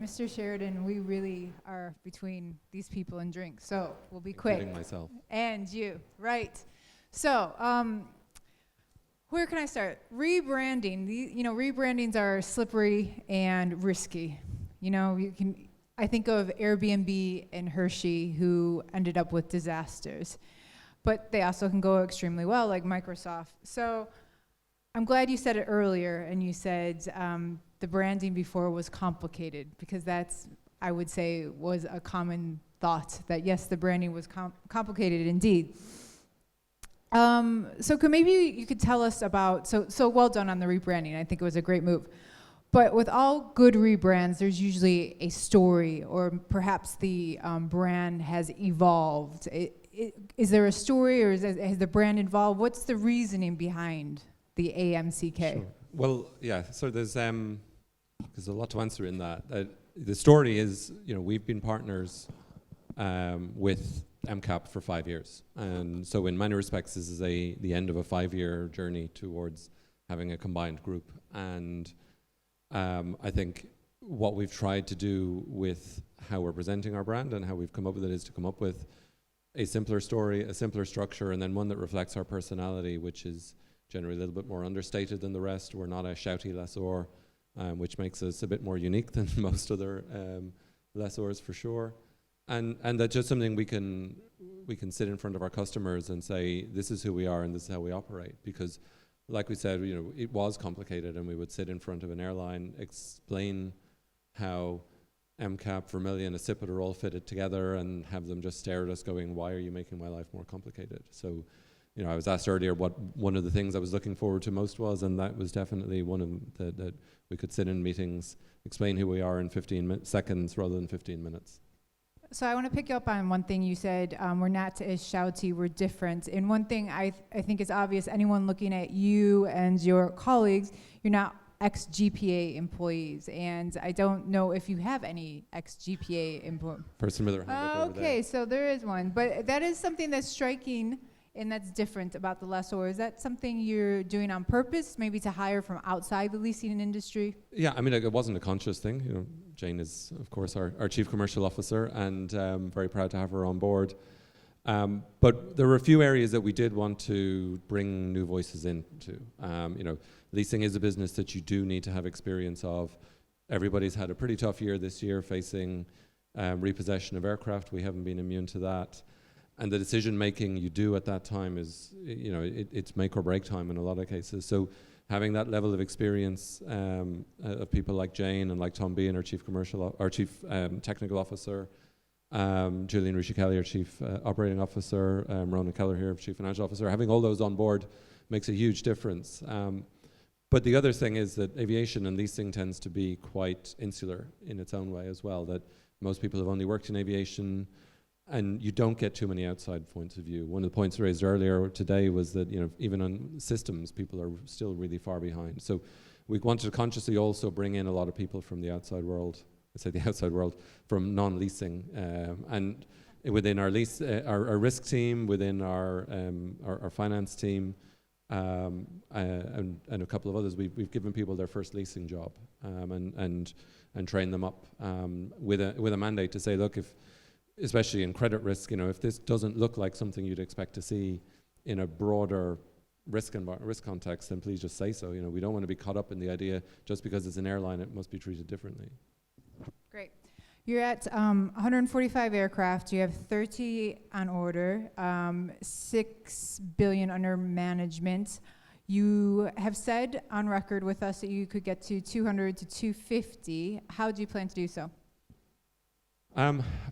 Mr. Sheridan, we really are between these people and drinks, so we'll be quick. Including myself. And you, right. So, where can I start? Rebranding. Rebrandings are slippery and risky. I think of Airbnb and Hershey, who ended up with disasters. But they also can go extremely well, like Microsoft. So I'm glad you said it earlier, and you said the branding before was complicated, because that's, I would say, was a common thought, that yes, the branding was complicated indeed. So maybe you could tell us about, so well done on the rebranding. I think it was a great move. But with all good rebrands, there's usually a story, or perhaps the brand has evolved. Is there a story, or has the brand evolved? What's the reasoning behind the AMCK? Sure. Well, yeah, so there's a lot to answer in that. The story is, we've been partners with AMCK for 5 years. And so in many respects, this is the end of a 5-year journey towards having a combined group. And I think what we've tried to do with how we're presenting our brand and how we've come up with it is to come up with a simpler story, a simpler structure, and then one that reflects our personality, which is generally a little bit more understated than the rest. We're not a shouty lessor, which makes us a bit more unique than most other lessors for sure. And that's just something we can sit in front of our customers and say, this is who we are and this is how we operate. Because like we said, it was complicated, and we would sit in front of an airline, explain how AMCK, Vermilion, and Accipit are all fitted together, and have them just stare at us going, why are you making my life more complicated? So, I was asked earlier what one of the things I was looking forward to most was, and that was definitely one of that we could sit in meetings, explain who we are in 15 seconds rather than 15 minutes. So I want to pick you up on one thing you said. We're not as shouty, we're different. And one thing I think is obvious, anyone looking at you and your colleagues, you're not ex-GPA employees. And I don't know if you have any ex-GPA employees. Person with their hand up over there. Okay, so there is one. But that is something that's striking and that's different about the lessor. Is that something you're doing on purpose, maybe to hire from outside the leasing industry? Yeah, I mean, it wasn't a conscious thing. Jane is, of course, our Chief Commercial Officer, and very proud to have her on board. But there were a few areas that we did want to bring new voices into. Leasing is a business that you do need to have experience of. Everybody's had a pretty tough year this year facing repossession of aircraft. We haven't been immune to that. And the decision making you do at that time is, it's make or break time in a lot of cases. So having that level of experience of people like Jane and like Tom Bean, our Chief Technical Officer, Julian Rishi-Kelly, our Chief Operating Officer, Ronan Keller here, Chief Financial Officer, having all those on board makes a huge difference. But the other thing is that aviation and leasing tends to be quite insular in its own way as well, that most people have only worked in aviation, and you don't get too many outside points of view. One of the points raised earlier today was that even on systems, people are still really far behind. So we wanted to consciously also bring in a lot of people from the outside world. I say the outside world, from non-leasing, and within our our risk team, within our finance team, and a couple of others. We've given people their first leasing job, and train them up with a mandate to say, look, especially in credit risk, if this doesn't look like something you'd expect to see in a broader risk context, then please just say so. We don't want to be caught up in the idea just because it's an airline, it must be treated differently. Great. You're at 145 aircraft. You have 30 on order, 6 billion under management. You have said on record with us that you could get to 200 to 250. How do you plan to do so?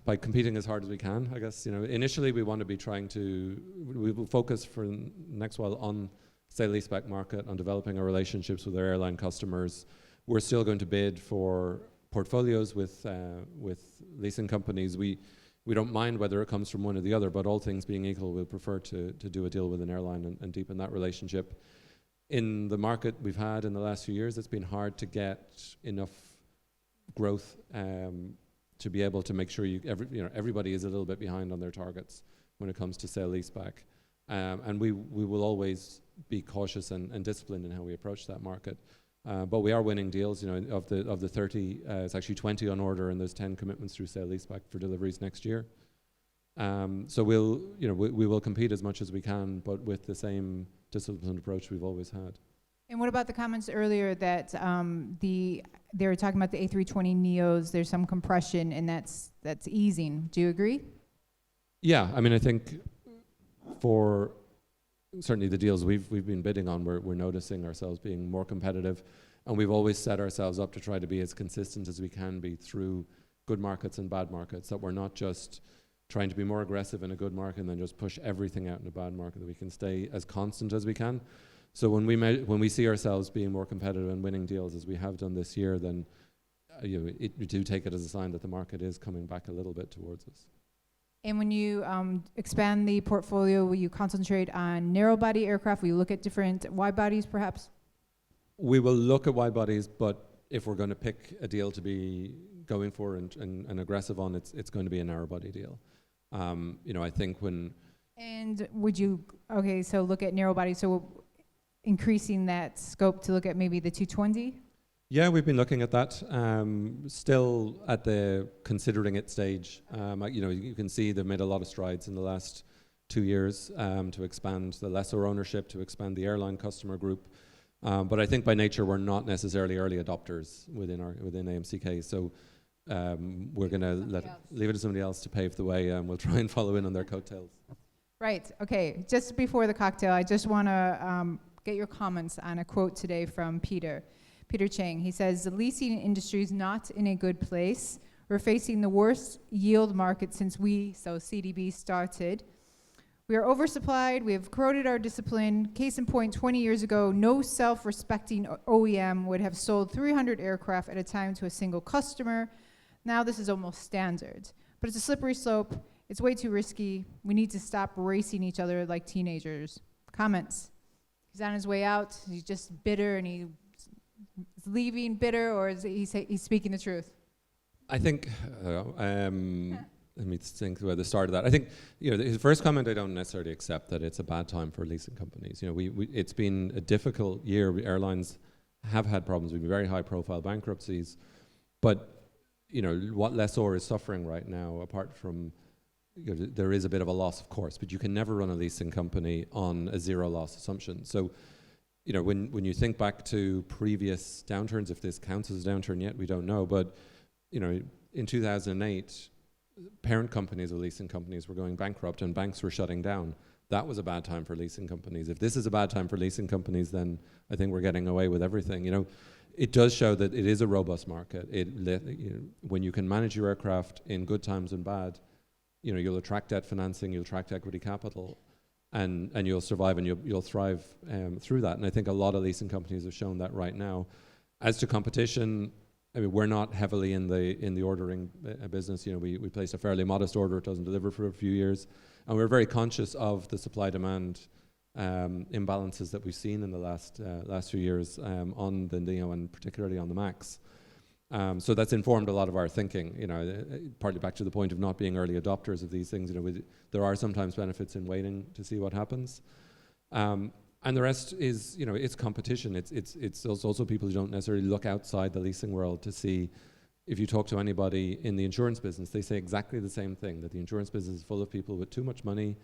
By competing as hard as we can, I guess. Initially we want to be we will focus for next while on sale-leaseback market, on developing our relationships with our airline customers. We're still going to bid for portfolios with leasing companies. We don't mind whether it comes from one or the other, but all things being equal, we'll prefer to do a deal with an airline and deepen that relationship. In the market we've had in the last few years, it's been hard to get enough growth to be able to make sure everybody is a little bit behind on their targets when it comes to sale-leaseback. And we will always be cautious and disciplined in how we approach that market. But we are winning deals. Of the 30, it's actually 20 on order, and there's 10 commitments through sale leaseback for deliveries next year. So we will compete as much as we can, but with the same disciplined approach we've always had. And what about the comments earlier that they were talking about the A320neos? There's some compression, and that's easing. Do you agree? Yeah, I mean, I think for certainly the deals we've been bidding on, we're noticing ourselves being more competitive, and we've always set ourselves up to try to be as consistent as we can be through good markets and bad markets, that we're not just trying to be more aggressive in a good market and then just push everything out in a bad market, that we can stay as constant as we can. So when we see ourselves being more competitive and winning deals as we have done this year, then we do take it as a sign that the market is coming back a little bit towards us. And when you expand the portfolio, will you concentrate on narrow-body aircraft? Will you look at different wide-bodies, perhaps? We will look at wide-bodies, but if we're going to pick a deal to be going for and aggressive on, it's going to be a narrow-body deal. I think when... And would you... Okay, so look at narrow-body. So increasing that scope to look at maybe the 220? Yeah, we've been looking at that. Still at the considering it stage. You can see they've made a lot of strides in the last 2 years to expand the lessor ownership, to expand the airline customer group. But I think by nature we're not necessarily early adopters within AMCK. So we're going to leave it to somebody else to pave the way, and we'll try and follow in on their coattails. Right. Okay. Just before the cocktail, I just want to get your comments on a quote today from Peter Chang. He says, the leasing industry is not in a good place. We're facing the worst yield market since CDB started. We are oversupplied. We have corroded our discipline. Case in point, 20 years ago, no self-respecting OEM would have sold 300 aircraft at a time to a single customer. Now this is almost standard. But it's a slippery slope. It's way too risky. We need to stop racing each other like teenagers. Comments? He's on his way out. He's just bitter and he's leaving bitter, or is he's speaking the truth? I think, let me think about the start of that. I think, his first comment, I don't necessarily accept that it's a bad time for leasing companies. It's been a difficult year. Airlines have had problems. We've been very high-profile bankruptcies, but what lessor is suffering right now, apart from there is a bit of a loss, of course, but you can never run a leasing company on a zero loss assumption. So, when you think back to previous downturns, if this counts as a downturn yet, we don't know. But, in 2008, parent companies of leasing companies were going bankrupt and banks were shutting down. That was a bad time for leasing companies. If this is a bad time for leasing companies, then I think we're getting away with everything. It does show that it is a robust market. When you can manage your aircraft in good times and bad, you'll attract debt financing, you'll attract equity capital, and you'll survive and you'll thrive through that. And I think a lot of leasing companies have shown that right now. As to competition, I mean, we're not heavily in the ordering business. We place a fairly modest order. It doesn't deliver for a few years, and we're very conscious of the supply-demand imbalances that we've seen in the last few years on the Neo and particularly on the Max. So that's informed a lot of our thinking. Partly back to the point of not being early adopters of these things. There are sometimes benefits in waiting to see what happens. And the rest is, it's competition. It's also people who don't necessarily look outside the leasing world to see. If you talk to anybody in the insurance business, they say exactly the same thing, that the insurance business is full of people with too much money,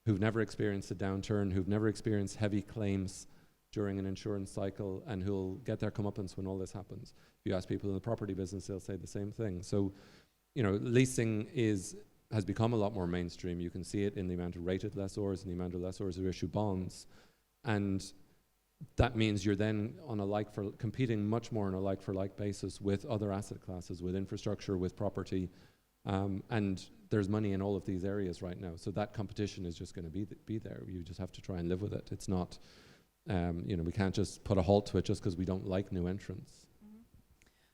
who've never experienced a downturn, who've never experienced heavy claims during an insurance cycle, and who'll get their comeuppance when all this happens. If you ask people in the property business, they'll say the same thing. So, leasing has become a lot more mainstream. You can see it in the amount of rated lessors and the amount of lessors who issue bonds. And that means you're then competing much more on a like-for-like basis with other asset classes, with infrastructure, with property, and there's money in all of these areas right now. So that competition is just going to be there. You just have to try and live with it. It's not, we can't just put a halt to it just because we don't like new entrants.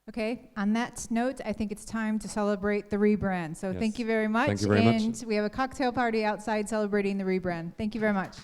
Okay, on that note, I think it's time to celebrate the rebrand. So Thank you very much. Thank you very much. And we have a cocktail party outside celebrating the rebrand. Thank you very much.